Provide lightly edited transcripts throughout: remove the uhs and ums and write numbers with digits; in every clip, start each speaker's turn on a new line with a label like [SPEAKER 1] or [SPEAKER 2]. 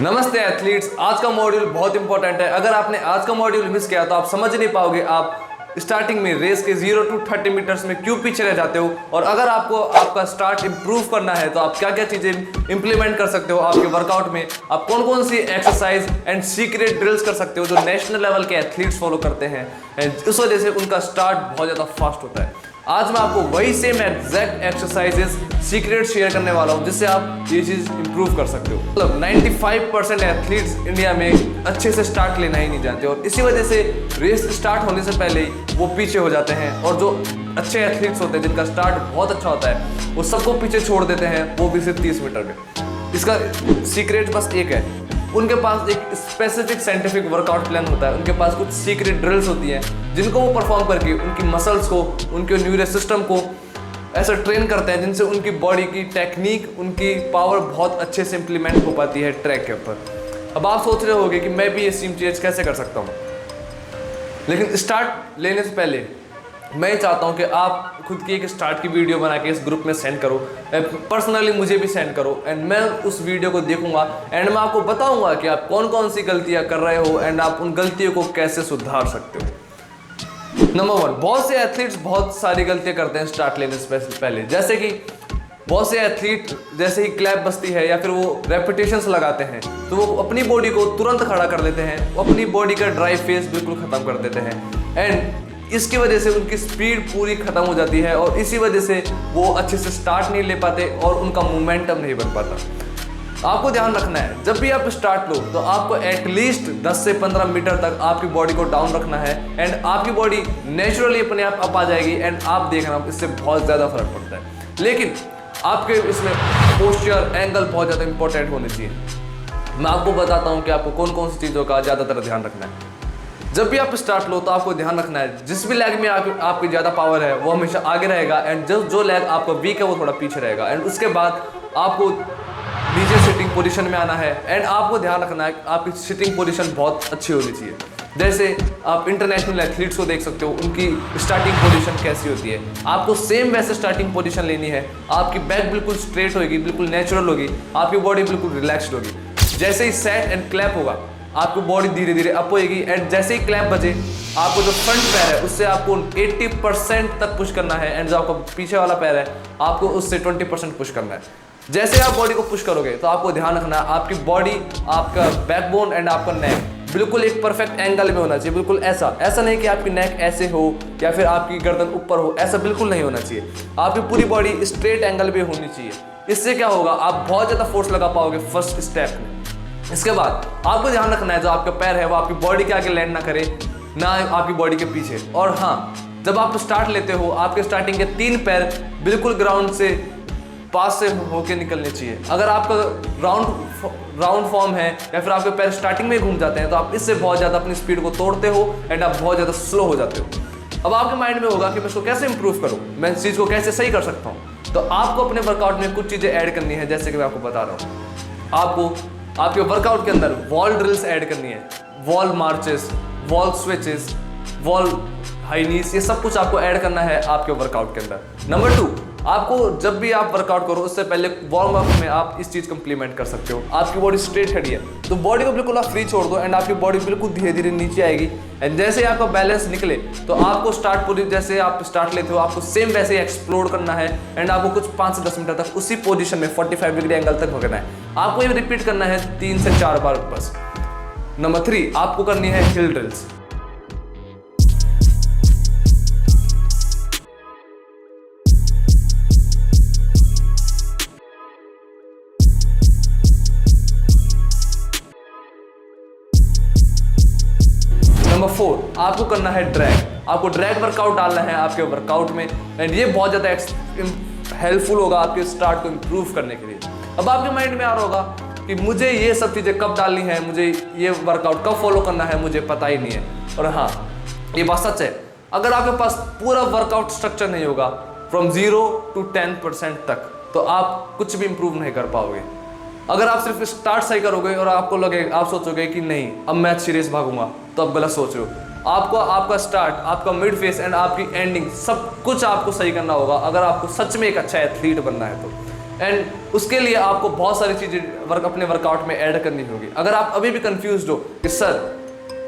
[SPEAKER 1] नमस्ते एथलीट्स। आज का मॉड्यूल बहुत इंपॉर्टेंट है। अगर आपने आज का मॉड्यूल मिस किया तो आप समझ नहीं पाओगे आप स्टार्टिंग में रेस के 0 to 30 मीटर्स में क्यों पीछे रह जाते हो, और अगर आपको आपका स्टार्ट इंप्रूव करना है तो आप क्या क्या चीजें इंप्लीमेंट कर सकते हो आपके वर्कआउट में, आप कौन कौन सी एक्सरसाइज एंड सीक्रेट ड्रिल्स कर सकते हो जो नेशनल लेवल के एथलीट्स फॉलो करते हैं एंड उस वजह से उनका स्टार्ट बहुत ज़्यादा फास्ट होता है। आज मैं आपको वही same exact exercises secret share करने वाला हूँ जिससे आप ये चीज़ इंप्रूव कर सकते हो। मतलब 95% एथलीट्स इंडिया में अच्छे से स्टार्ट लेना ही नहीं जानते और इसी वजह से रेस स्टार्ट होने से पहले ही वो पीछे हो जाते हैं, और जो अच्छे एथलीट्स होते हैं जिनका स्टार्ट बहुत अच्छा होता है वो सबको पीछे छोड़ देते हैं, वो भी सिर्फ 30 मीटर में। इसका सीक्रेट बस एक है, उनके पास एक स्पेसिफिक साइंटिफिक वर्कआउट प्लान होता है, उनके पास कुछ सीक्रेट ड्रिल्स होती हैं जिनको वो परफॉर्म करके उनकी मसल्स को, उनके न्यूरस सिस्टम को ऐसा ट्रेन करते हैं जिनसे उनकी बॉडी की टेक्निक, उनकी पावर बहुत अच्छे से इंप्लीमेंट हो पाती है ट्रैक के ऊपर। अब आप सोच रहे होंगे कि मैं भी ये सेम चीज़ कैसे कर सकता हूँ, लेकिन स्टार्ट लेने से पहले मैं चाहता हूं कि आप खुद की एक स्टार्ट की वीडियो बना के इस ग्रुप में सेंड करो, पर्सनली मुझे भी सेंड करो एंड मैं उस वीडियो को देखूंगा एंड मैं आपको बताऊंगा कि आप कौन कौन सी गलतियां कर रहे हो एंड आप उन गलतियों को कैसे सुधार सकते हो। नंबर 1, बहुत से एथलीट्स बहुत सारी गलतियां करते हैं स्टार्ट लेने से पहले, जैसे कि बहुत से एथलीट जैसे ही क्लैप बजती है या फिर वो रेपिटेशंस लगाते हैं तो वो अपनी बॉडी को तुरंत खड़ा कर लेते हैं, वो अपनी बॉडी का ड्राई फेस बिल्कुल ख़त्म कर देते हैं एंड इसकी वजह से उनकी स्पीड पूरी खत्म हो जाती है और इसी वजह से वो अच्छे से स्टार्ट नहीं ले पाते और उनका मोमेंटम नहीं बन पाता। आपको ध्यान रखना है जब भी आप स्टार्ट लो तो आपको एटलीस्ट 10 से 15 मीटर तक आपकी बॉडी को डाउन रखना है एंड आपकी बॉडी नेचुरली अपने आप अप आ जाएगी एंड आप देखना इससे बहुत ज़्यादा फर्क पड़ता है। लेकिन आपके इसमें पोस्चर एंगल बहुत ज़्यादा इंपॉर्टेंट होने चाहिए। मैं आपको बताता हूँ कि आपको कौन कौन सी चीज़ों का ज़्यादातर ध्यान रखना है। जब भी आप स्टार्ट लो तो आपको ध्यान रखना है जिस भी लेग में आपकी ज़्यादा पावर है वो हमेशा आगे रहेगा एंड जो लेग आपका वीक है वो थोड़ा पीछे रहेगा एंड उसके बाद आपको नीचे सिटिंग पोजीशन में आना है एंड आपको ध्यान रखना है आपकी सिटिंग पोजीशन बहुत अच्छी होनी चाहिए। जैसे आप इंटरनेशनल एथलीट्स को देख सकते हो, उनकी स्टार्टिंग पोजीशन कैसी होती है, आपको सेम वैसे स्टार्टिंग पोजीशन लेनी है। आपकी बैक बिल्कुल स्ट्रेट होगी, बिल्कुल नेचुरल होगी, आपकी बॉडी बिल्कुल रिलैक्स्ड होगी। जैसे ही सेट एंड क्लैप होगा आपकी बॉडी धीरे धीरे अप होएगी एंड जैसे ही क्लैप बजे आपको जो फ्रंट पैर है उससे आपको 80% तक पुश करना है एंड जो आपका पीछे वाला पैर है आपको उससे 20% पुश करना है। जैसे आप बॉडी को पुश करोगे तो आपको ध्यान रखना है आपकी बॉडी, आपका बैकबोन एंड आपका नेक बिल्कुल एक परफेक्ट एंगल में होना चाहिए। बिल्कुल ऐसा नहीं कि आपकी नेक ऐसे हो या फिर आपकी गर्दन ऊपर हो, ऐसा बिल्कुल नहीं होना चाहिए। आपकी पूरी बॉडी स्ट्रेट एंगल में होनी चाहिए। इससे क्या होगा, आप बहुत ज़्यादा फोर्स लगा पाओगे फर्स्ट स्टेप में। इसके बाद आपको ध्यान रखना है जो आपका पैर है वो आपकी बॉडी के आगे लैंड ना करे, ना आपकी बॉडी के पीछे। और हाँ, जब आप स्टार्ट लेते हो आपके स्टार्टिंग के 3 पैर बिल्कुल ग्राउंड से पास से होके निकलने चाहिए। अगर आपका राउंड फॉर्म है या फिर आपके पैर स्टार्टिंग में घूम जाते हैं तो आप इससे बहुत ज़्यादा अपनी स्पीड को तोड़ते हो एंड आप बहुत ज़्यादा स्लो हो जाते हो। अब आपके माइंड में होगा कि मैं इसको कैसे इंप्रूव करूँ, मैं इस चीज़ को कैसे सही कर सकता हूँ। तो आपको अपने वर्कआउट में कुछ चीज़ें ऐड करनी है, जैसे कि मैं आपको बता रहा हूँ। आपको आपके वर्कआउट के अंदर वॉल ड्रिल्स ऐड करनी है, wall marches, wall switches, wall high नीज, ये सब कुछ आपको ऐड करना है आपके वर्कआउट के अंदर। नंबर 2, आपको जब भी आप वर्कआउट करो उससे पहले वार्म अप में आप इस चीज़ को इंप्लीमेंट कर सकते हो। आपकी बॉडी स्ट्रेट खड़ी है तो बॉडी को बिल्कुल आप फ्री छोड़ दो एंड आपकी बॉडी बिल्कुल धीरे धीरे नीचे आएगी एंड जैसे आपका बैलेंस निकले तो आपको जैसे आप स्टार्ट लेते हो आपको सेम वैसे ही एक्सप्लोर करना है एंड आपको कुछ 5 से 10 मिनट तक उसी पोजीशन में 45 डिग्री एंगल तक भगना है। आपको ये रिपीट करना है 3 से 4 बार बस। नंबर 3, आपको करनी है हिल ड्रिल्स। नंबर 4, आपको करना है ड्रैग। आपको ड्रैग वर्कआउट डालना है आपके वर्कआउट में एंड ये बहुत ज़्यादा हेल्पफुल होगा आपके स्टार्ट को इम्प्रूव करने के लिए। अब आपके माइंड में आ रहा होगा कि मुझे ये सब चीज़ें कब डालनी है, मुझे ये वर्कआउट कब फॉलो करना है, मुझे पता ही नहीं है। और हाँ, ये बात सच है, अगर आपके पास पूरा वर्कआउट स्ट्रक्चर नहीं होगा फ्रॉम 0 to 10% तक तो आप कुछ भी इंप्रूव नहीं कर पाओगे। अगर आप सिर्फ स्टार्ट सही करोगे और आप सोचोगे कि नहीं अब मैं अच्छी रेस भागूंगा, तो आप गलत सोच रहे हो। आपको आपका स्टार्ट, आपका मिड फेस एंड आपकी एंडिंग सब कुछ आपको सही करना होगा अगर आपको सच में एक अच्छा एथलीट बनना है तो। एंड उसके लिए आपको बहुत सारी चीज़ें अपने वर्कआउट में ऐड करनी होगी। अगर आप अभी भी कंफ्यूज हो कि सर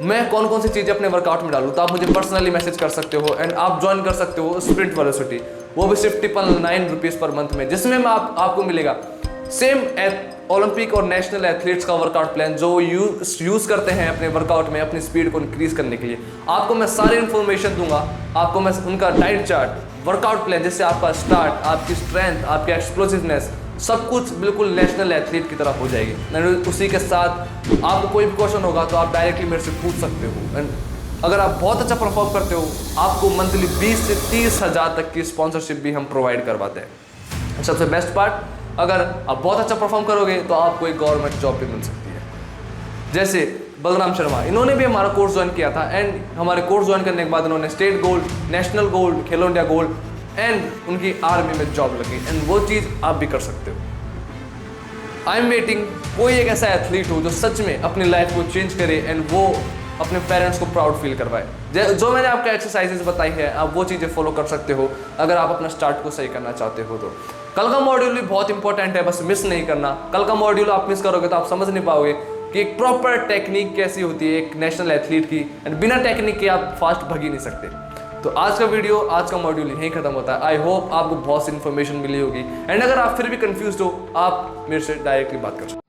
[SPEAKER 1] मैं कौन कौन सी चीज़ें अपने वर्कआउट में डालूँ, तो आप मुझे पर्सनली मैसेज कर सकते हो एंड आप ज्वाइन कर सकते हो स्प्रिंट वेलोसिटी, वो भी सिर्फ 999 रुपीज़ पर मंथ में, जिसमें आपको मिलेगा सेम ओलंपिक और नेशनल एथलीट्स का वर्कआउट प्लान जो यूज़ करते हैं अपने वर्कआउट में अपनी स्पीड को इंक्रीज करने के लिए। आपको मैं सारी इन्फॉर्मेशन दूंगा, आपको मैं उनका डाइट चार्ट, वर्कआउट प्लान, जिससे आपका स्टार्ट, आपकी स्ट्रेंथ, आपकी एक्सप्लोसिवनेस सब कुछ बिल्कुल नेशनल एथलीट की तरह हो जाएगी। उसी के साथ आपको कोई भी क्वेश्चन होगा तो आप डायरेक्टली मेरे से पूछ सकते हो। एंड अगर आप बहुत अच्छा परफॉर्म करते हो, आपको मंथली 20 से 30 हज़ार तक की स्पॉन्सरशिप भी हम प्रोवाइड करवाते हैं। सबसे बेस्ट पार्ट, अगर आप बहुत अच्छा परफॉर्म करोगे तो आपको एक गवर्नमेंट जॉब भी मिल सकती है। जैसे बलराम शर्मा, इन्होंने भी हमारा कोर्स ज्वाइन किया था एंड हमारे कोर्स ज्वाइन करने के बाद इन्होंने state gold, national gold, Khelo India gold and उनकी आर्मी में जॉब लगी। एंड वो चीज़ आप भी कर सकते हो। आई एम वेटिंग कोई एक ऐसा एथलीट हो जो सच में अपनी लाइफ को चेंज करे एंड वो अपने पेरेंट्स को प्राउड फील करवाए। जो मैंने आपको एक्सरसाइजेस बताई है, आप वो चीज़ें फॉलो कर सकते हो अगर आप अपना स्टार्ट को सही करना चाहते हो। तो कल का मॉड्यूल भी बहुत इंपॉर्टेंट है, बस मिस नहीं करना। कल का मॉड्यूल आप मिस करोगे तो आप समझ नहीं पाओगे कि एक प्रॉपर टेक्निक कैसी होती है एक नेशनल एथलीट की, एंड बिना टेक्निक के आप फास्ट भाग ही नहीं सकते। तो आज का वीडियो, आज का मॉड्यूल यहीं खत्म होता है। आई होप आपको बहुत सी इन्फॉर्मेशन मिली होगी एंड अगर आप फिर भी कंफ्यूज हो, आप मेरे से डायरेक्टली बात कर सकते हो।